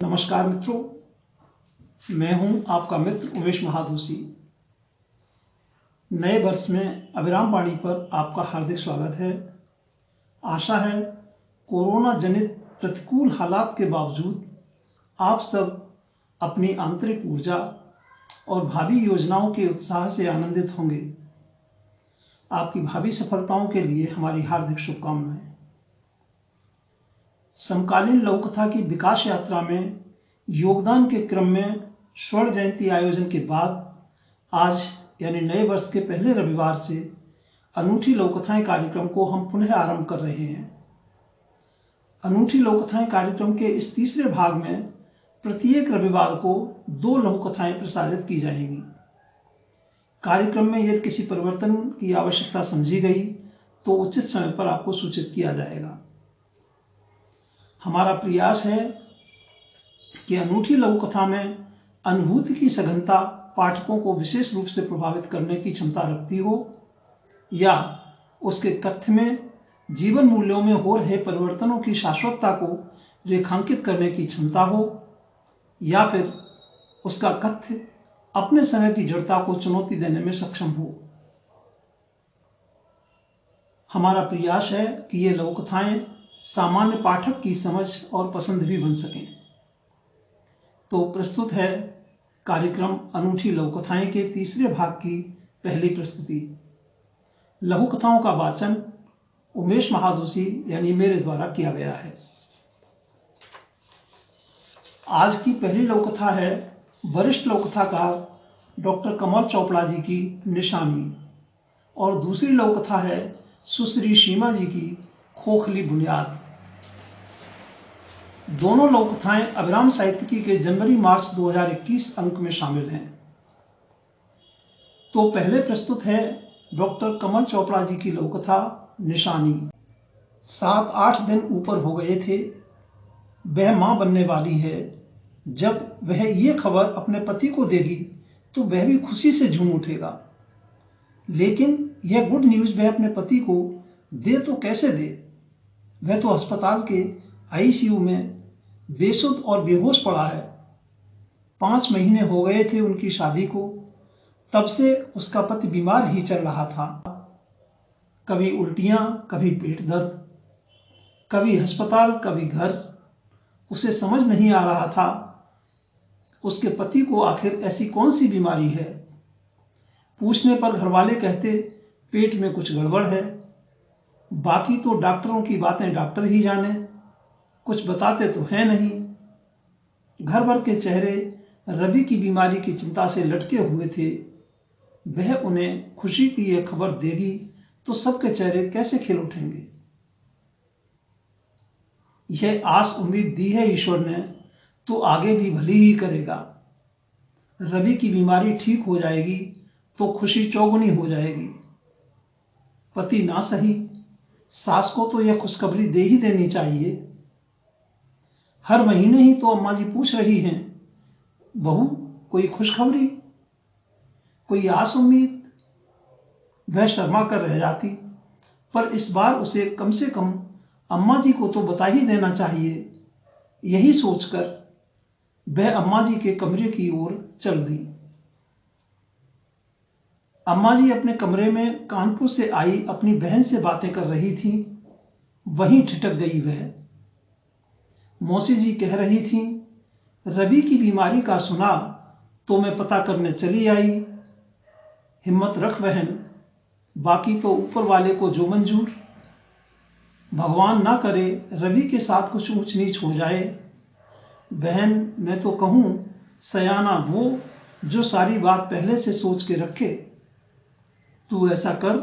नमस्कार मित्रों, मैं हूं आपका मित्र उमेश महादोशी। नए वर्ष में अभिराम वाणी पर आपका हार्दिक स्वागत है। आशा है कोरोना जनित प्रतिकूल हालात के बावजूद आप सब अपनी आंतरिक ऊर्जा और भावी योजनाओं के उत्साह से आनंदित होंगे। आपकी भावी सफलताओं के लिए हमारी हार्दिक शुभकामनाएं। समकालीन लघु कथा की विकास यात्रा में योगदान के क्रम में स्वर्ण जयंती आयोजन के बाद आज यानी नए वर्ष के पहले रविवार से अनूठी लघु कथाएं कार्यक्रम को हम पुनः आरंभ कर रहे हैं। अनूठी लघु कथाएं कार्यक्रम के इस तीसरे भाग में प्रत्येक रविवार को 2 लघु कथाएं प्रसारित की जाएंगी। कार्यक्रम में यदि किसी परिवर्तन की आवश्यकता समझी गई तो उचित समय पर आपको सूचित किया जाएगा। हमारा प्रयास है कि अनूठी लघु कथा में अनुभूति की सघनता पाठकों को विशेष रूप से प्रभावित करने की क्षमता रखती हो, या उसके कथ्य में जीवन मूल्यों में हो रहे परिवर्तनों की शाश्वतता को रेखांकित करने की क्षमता हो, या फिर उसका कथ्य अपने समय की जड़ता को चुनौती देने में सक्षम हो। हमारा प्रयास है कि ये लघु कथाएं सामान्य पाठक की समझ और पसंद भी बन सकें। तो प्रस्तुत है कार्यक्रम अनूठी लघु कथाएं के तीसरे भाग की पहली प्रस्तुति। लघु कथाओं का वाचन उमेश महादोशी यानी मेरे द्वारा किया गया है। आज की पहली लघु कथा है वरिष्ठ लघु कथाकार डॉक्टर कमल चोपड़ा जी की निशानी, और दूसरी लघु कथा है सुश्री सीमा जी की खोखली बुनियाद। दोनों लघु कथाएं अभिराम साहित्यिकी के जनवरी-मार्च 2021 अंक में शामिल हैं। तो पहले प्रस्तुत है डॉक्टर कमल चोपड़ा जी की लघु कथा निशानी। 7-8 दिन ऊपर हो गए थे, वह मां बनने वाली है। जब वह ये खबर अपने पति को देगी तो वह भी खुशी से झूम उठेगा, लेकिन यह गुड न्यूज वह अपने पति को दे तो कैसे दे। वह तो अस्पताल के आईसीयू में बेसुध और बेहोश पड़ा है। 5 महीने हो गए थे उनकी शादी को, तब से उसका पति बीमार ही चल रहा था। कभी उल्टियां, कभी पेट दर्द, कभी अस्पताल, कभी घर। उसे समझ नहीं आ रहा था उसके पति को आखिर ऐसी कौन सी बीमारी है। पूछने पर घरवाले कहते पेट में कुछ गड़बड़ है। बाकी तो डॉक्टरों की बातें डॉक्टर ही जाने, कुछ बताते तो हैं नहीं। घर भर के चेहरे रवि की बीमारी की चिंता से लटके हुए थे। वह उन्हें खुशी की यह खबर देगी तो सबके चेहरे कैसे खिल उठेंगे। यह आस उम्मीद दी है ईश्वर ने तो आगे भी भली ही करेगा। रवि की बीमारी ठीक हो जाएगी तो खुशी चौगुनी हो जाएगी। पति ना सही, सास को तो यह खुशखबरी दे ही देनी चाहिए। हर महीने ही तो अम्मा जी पूछ रही हैं, बहू कोई खुशखबरी, कोई आस उम्मीद। वह शर्मा कर रह जाती, पर इस बार उसे कम से कम अम्मा जी को तो बता ही देना चाहिए। यही सोचकर वह अम्मा जी के कमरे की ओर चल दी। अम्मा जी अपने कमरे में कानपुर से आई अपनी बहन से बातें कर रही थी। वहीं ठिठक गई वह। मौसी जी कह रही थी, रवि की बीमारी का सुना तो मैं पता करने चली आई। हिम्मत रख बहन, बाकी तो ऊपर वाले को जो मंजूर। भगवान ना करे रवि के साथ कुछ ऊंच नीच हो जाए। बहन मैं तो कहूं सयाना वो जो सारी बात पहले से सोच के रखे। तू ऐसा कर,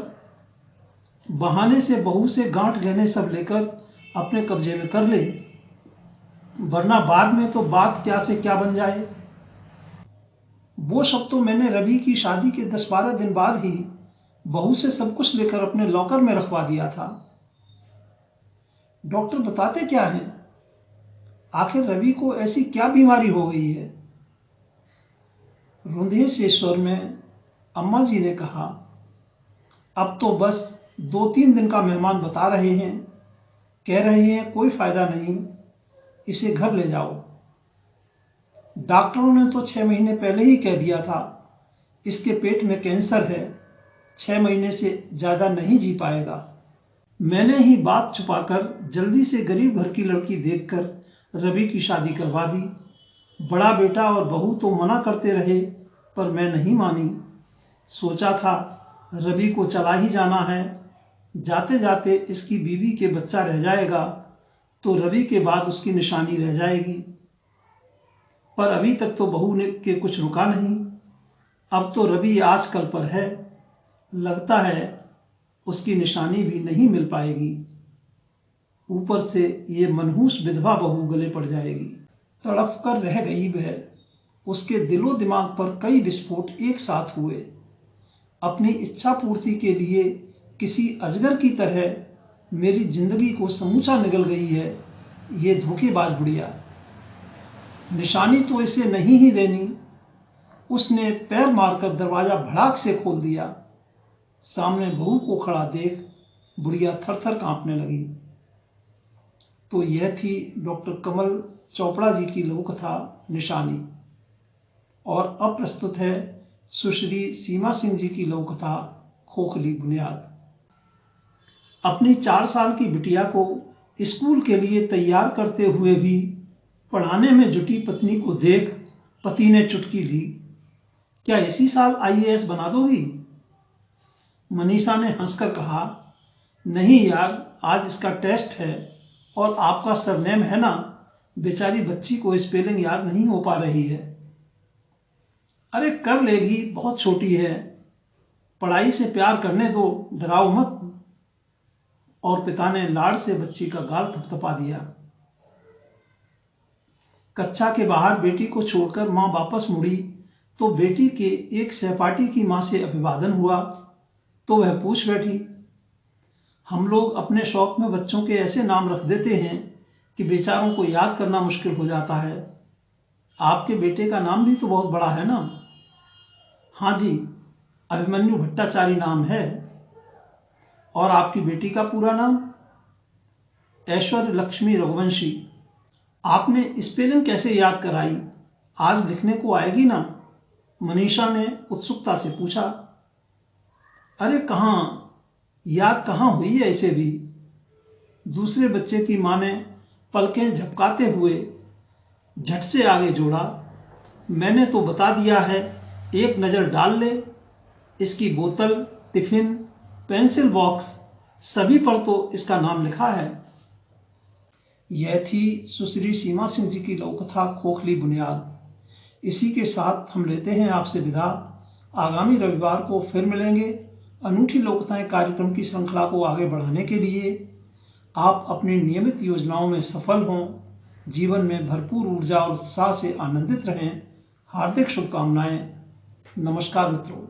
बहाने से बहू से गांठ गहने सब लेकर अपने कब्जे में कर ले, वरना बाद में तो बात क्या से क्या बन जाए। वो सब तो मैंने रवि की शादी के 10-12 दिन बाद ही बहू से सब कुछ लेकर अपने लॉकर में रखवा दिया था। डॉक्टर बताते क्या हैं, आखिर रवि को ऐसी क्या बीमारी हो गई है। रुंधे से स्वर में अम्मा जी ने कहा, अब तो बस 2-3 दिन का मेहमान बता रहे हैं। कह रहे हैं कोई फायदा नहीं, इसे घर ले जाओ। डॉक्टरों ने तो 6 महीने पहले ही कह दिया था, इसके पेट में कैंसर है, 6 महीने से ज्यादा नहीं जी पाएगा। मैंने ही बात छुपाकर जल्दी से गरीब घर की लड़की देखकर रवि की शादी करवा दी। बड़ा बेटा और बहू तो मना करते रहे, पर मैं नहीं मानी। सोचा था रवि को चला ही जाना है, जाते जाते इसकी बीवी के बच्चा रह जाएगा तो रवि के बाद उसकी निशानी रह जाएगी। पर अभी तक तो बहू ने के कुछ रुका नहीं। अब तो रवि आजकल पर है, लगता है उसकी निशानी भी नहीं मिल पाएगी। ऊपर से ये मनहूस विधवा बहू गले पड़ जाएगी। तड़प कर रह गई वह। उसके दिलो दिमाग पर कई विस्फोट एक साथ हुए। अपनी इच्छा पूर्ति के लिए किसी अजगर की तरह मेरी जिंदगी को समूचा निगल गई है ये धोखेबाज बुढ़िया। निशानी तो इसे नहीं ही देनी। उसने पैर मारकर दरवाजा भड़ाक से खोल दिया। सामने बहू को खड़ा देख बुढ़िया थर-थर कांपने लगी। तो यह थी डॉक्टर कमल चोपड़ा जी की लघु कथा निशानी। और अब प्रस्तुत है सुश्री सीमा सिंह जी की लघु कथा खोखली बुनियाद। अपनी 4 साल की बिटिया को स्कूल के लिए तैयार करते हुए भी पढ़ाने में जुटी पत्नी को देख पति ने चुटकी ली। क्या इसी साल आईएएस बना दोगी? मनीषा ने हंसकर कहा, नहीं यार, आज इसका टेस्ट है और आपका सरनेम है ना, बेचारी बच्ची को स्पेलिंग याद नहीं हो पा रही है। अरे कर लेगी, बहुत छोटी है, पढ़ाई से प्यार करने दो, डराओ मत। और पिता ने लाड़ से बच्ची का गाल थपथपा दिया। कक्षा के बाहर बेटी को छोड़कर मां वापस मुड़ी तो बेटी के एक सहपाठी की मां से अभिवादन हुआ तो वह पूछ बैठी, हम लोग अपने शौक में बच्चों के ऐसे नाम रख देते हैं कि बेचारों को याद करना मुश्किल हो जाता है। आपके बेटे का नाम भी तो बहुत बड़ा है ना? हाँ जी, अभिमन्यु भट्टाचारी नाम है। और आपकी बेटी का पूरा नाम? ऐश्वर्य लक्ष्मी रघुवंशी। आपने स्पेलिंग कैसे याद कराई? आज लिखने को आएगी ना? मनीषा ने उत्सुकता से पूछा। अरे कहां, याद कहां हुई है इसे भी। दूसरे बच्चे की मां ने पलकें झपकाते हुए झट से आगे जोड़ा, मैंने तो बता दिया है, एक नजर डाल ले, इसकी बोतल, टिफिन, पेंसिल बॉक्स सभी पर तो इसका नाम लिखा है। यह थी सुश्री सीमा सिंह जी की लघु कथा खोखली बुनियाद। इसी के साथ हम लेते हैं आपसे विदा। आगामी रविवार को फिर मिलेंगे। अनूठी लघु कथाएं कार्यक्रम की श्रृंखला को आगे बढ़ाने के लिए आप अपनी नियमित योजनाओं में सफल हों, जीवन में भरपूर ऊर्जा और उत्साह से आनंदित रहें। हार्दिक शुभकामनाएं। नमस्कार मित्रों।